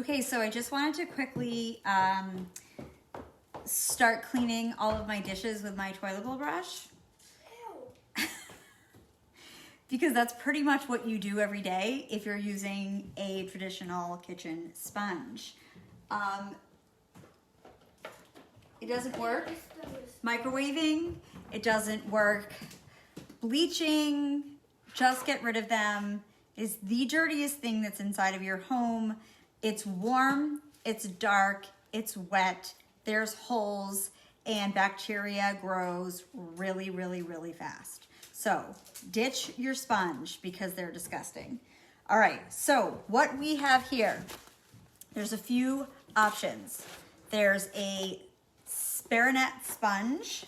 Okay, so I just wanted to quickly start cleaning all of my dishes with my toilet bowl brush. Ew. Because that's pretty much what you do every day if you're using a traditional kitchen sponge. It doesn't work microwaving, it doesn't work bleaching, just get rid of them. It is the dirtiest thing that's inside of your home. It's warm, it's dark, it's wet, there's holes, and bacteria grows really, really, really fast. So ditch your sponge because they're disgusting. All right, so what we have here, there's a few options. There's a Sparanet sponge,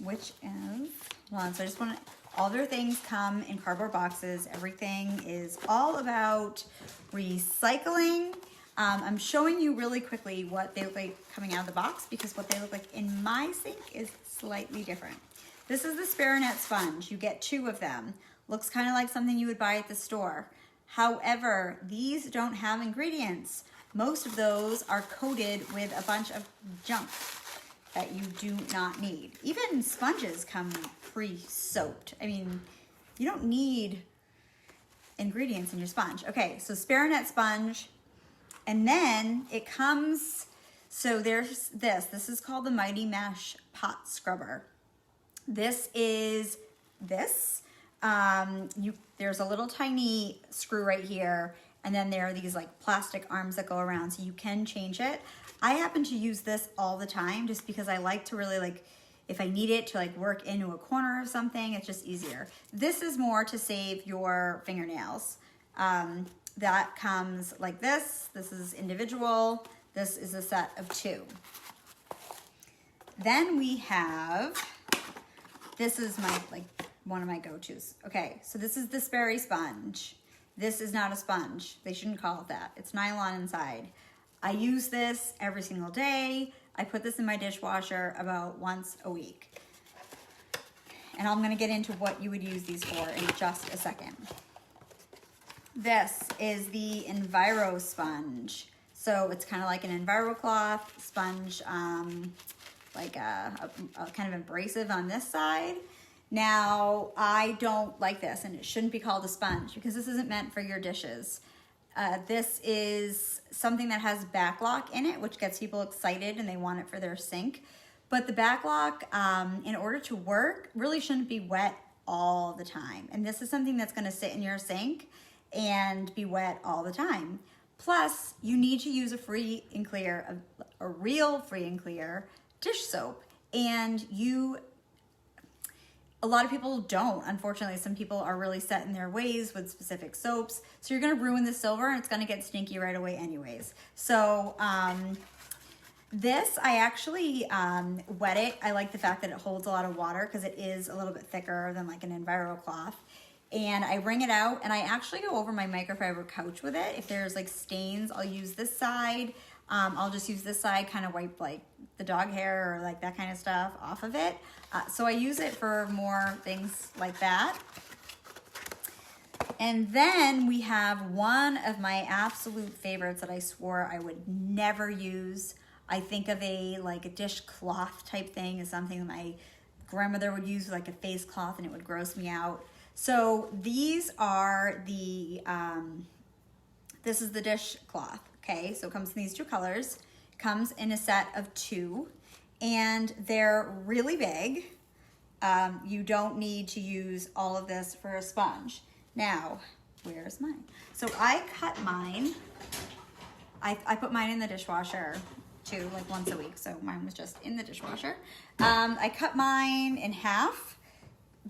which is, hold on, so I just want to, all their things come in cardboard boxes. Everything is all about recycling. I'm showing you really quickly what they look like coming out of the box because what they look like in my sink is slightly different. This is the Sparanet sponge. You get 2 of them. Looks kind of like something you would buy at the store. However, these don't have ingredients. Most of those are coated with a bunch of junk that you do not need. Even sponges come pre-soaked. I mean, you don't need ingredients in your sponge. Okay, so Sparanet sponge, and then it comes, so there's this is called the Mighty Mesh Pot Scrubber. This is this. There's a little tiny screw right here, and then there are these like plastic arms that go around so you can change it. I happen to use this all the time just because I like to really like, if I need it to like work into a corner of something, it's just easier. This is more to save your fingernails. That comes like this. This is individual. This is a set of 2. Then we have, this is my like one of my go-tos. Okay, so this is the Sperry sponge. This is not a sponge. They shouldn't call it that. It's nylon inside. I use this every single day. I put this in my dishwasher about once a week. And I'm gonna get into what you would use these for in just a second. This is the Enviro sponge. So it's kind of like an EnviroCloth sponge, like a kind of abrasive on this side. Now, I don't like this, and it shouldn't be called a sponge because this isn't meant for your dishes. This is something that has backlock in it, which gets people excited and they want it for their sink. But the backlock, in order to work, really shouldn't be wet all the time. And this is something that's gonna sit in your sink and be wet all the time. Plus, you need to use a free and clear, a real free and clear dish soap. And a lot of people don't. Unfortunately, some people are really set in their ways with specific soaps. So you're gonna ruin the silver and it's gonna get stinky right away anyways. So this, I actually wet it. I like the fact that it holds a lot of water because it is a little bit thicker than like an EnviroCloth. And I wring it out and I actually go over my microfiber couch with it. If there's like stains, I'll use this side. I'll just use this side, kind of wipe like the dog hair or like that kind of stuff off of it. So I use it for more things like that. And then we have one of my absolute favorites that I swore I would never use. I think of like a dishcloth type thing as something that my grandmother would use, like a face cloth, and it would gross me out. So these are the, this is the dishcloth. Okay, so it comes in these 2 colors, comes in a set of 2, and they're really big. You don't need to use all of this for a sponge. Now, where's mine? So I cut mine, I put mine in the dishwasher too, like once a week, so mine was just in the dishwasher. I cut mine in half.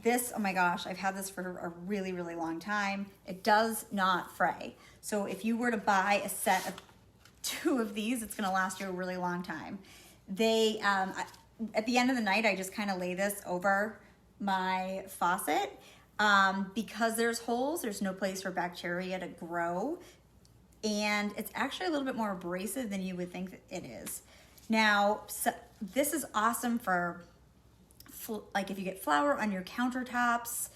This, oh my gosh, I've had this for a really, really long time. It does not fray. So if you were to buy a set of 2 of these, it's gonna last you a really long time. They, at the end of the night, I just kind of lay this over my faucet. Because there's holes, there's no place for bacteria to grow. And it's actually a little bit more abrasive than you would think that it is. Now, so this is awesome for like if you get flour on your countertops.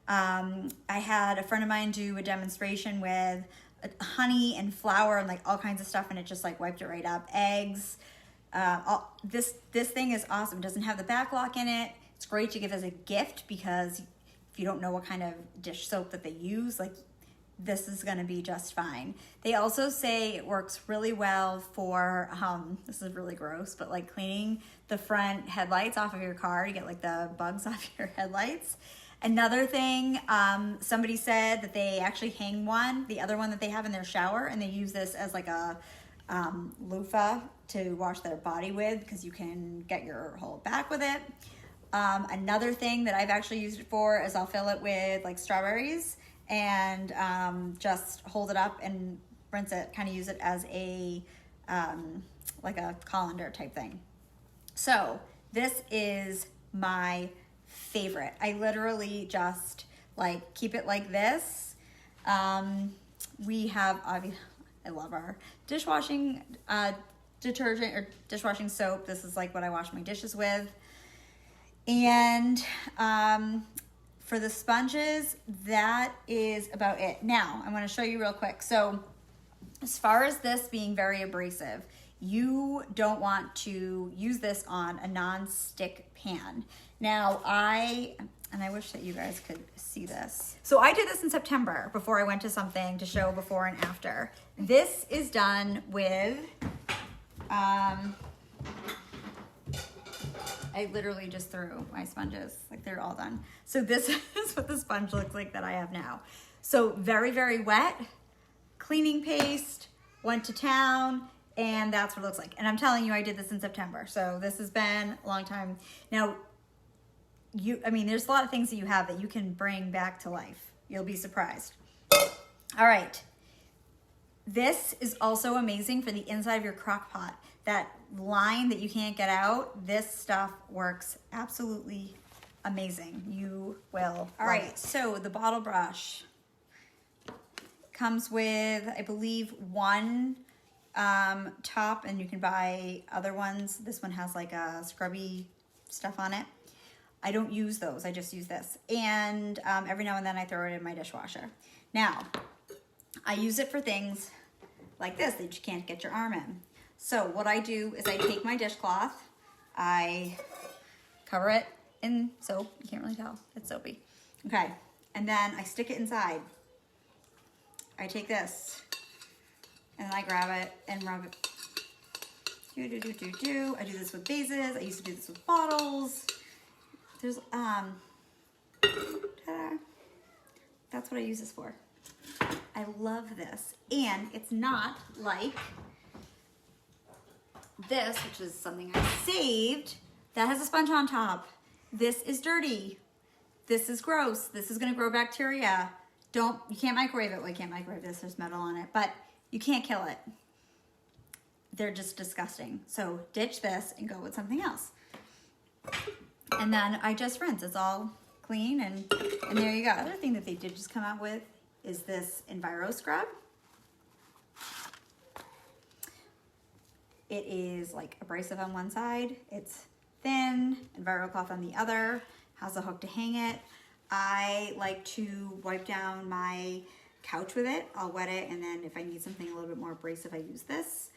I had a friend of mine do a demonstration with honey and flour and like all kinds of stuff, and it just like wiped it right up. Eggs. This thing is awesome. It doesn't have the back lock in it. It's great to give as a gift because if you don't know what kind of dish soap that they use, like this is gonna be just fine. They also say it works really well for, this is really gross, but like cleaning the front headlights off of your car to get like the bugs off your headlights. Another thing, somebody said that they actually hang the other one that they have in their shower, and they use this as like a loofah to wash their body with because you can get your whole back with it. Another thing that I've actually used it for is I'll fill it with like strawberries and just hold it up and rinse it, kind of use it as a like a colander type thing. So this is my favorite. I literally just like keep it like this. We have, I love our dishwashing detergent or dishwashing soap. This is like what I wash my dishes with. And for the sponges, that is about it. Now, I'm gonna show you real quick. So as far as this being very abrasive, you don't want to use this on a non-stick pan. Now, I wish that you guys could see this. So I did this in September before I went to something to show before and after. This is done with, I literally just threw my sponges, like they're all done. So this is what the sponge looks like that I have now. So very, very wet, cleaning paste, went to town, and that's what it looks like. And I'm telling you, I did this in September. So this has been a long time. Now, there's a lot of things that you have that you can bring back to life. You'll be surprised. All right. This is also amazing for the inside of your crock pot. That line that you can't get out, this stuff works absolutely amazing. You will. All right, so the bottle brush comes with, I believe, one top, and you can buy other ones. This one has like a scrubby stuff on it. I don't use those, I just use this. And every now and then I throw it in my dishwasher. Now, I use it for things like this that you can't get your arm in. So what I do is I take my dishcloth, I cover it in soap. You can't really tell, it's soapy. Okay, and then I stick it inside. I take this, and then I grab it and rub it. I do this with vases. I used to do this with bottles. There's, ta-da. That's what I use this for. I love this. And it's not like this, which is something I saved, that has a sponge on top. This is dirty. This is gross. This is gonna grow bacteria. You can't microwave it. Well, you can't microwave this, there's metal on it, but you can't kill it. They're just disgusting. So ditch this and go with something else. And then I just rinse. It's all clean, and there you go. Other thing that they did just come out with is this Enviro Scrub. It is like abrasive on one side. It's thin, Enviro cloth on the other, has a hook to hang it. I like to wipe down my couch with it. I'll wet it, and then if I need something a little bit more abrasive, I use this.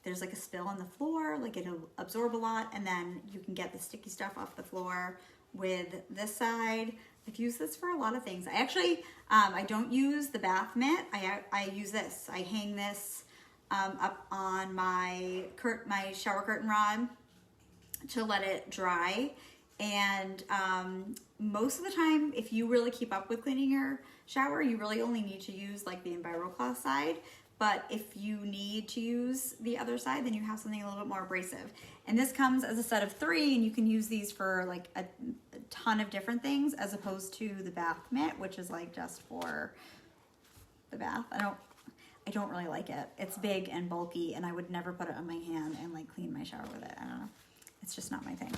There's like a spill on the floor, like it'll absorb a lot, and then you can get the sticky stuff off the floor with this side. I've used this for a lot of things. I actually, I don't use the bath mitt. I use this. I hang this up on my shower curtain rod to let it dry. And most of the time, if you really keep up with cleaning your shower, you really only need to use like the Enviro cloth side. But if you need to use the other side, then you have something a little bit more abrasive. And this comes as a set of 3, and you can use these for like a ton of different things, as opposed to the bath mitt, which is like just for the bath. I don't really like it. It's big and bulky, and I would never put it on my hand and like clean my shower with it. I don't know. It's just not my thing.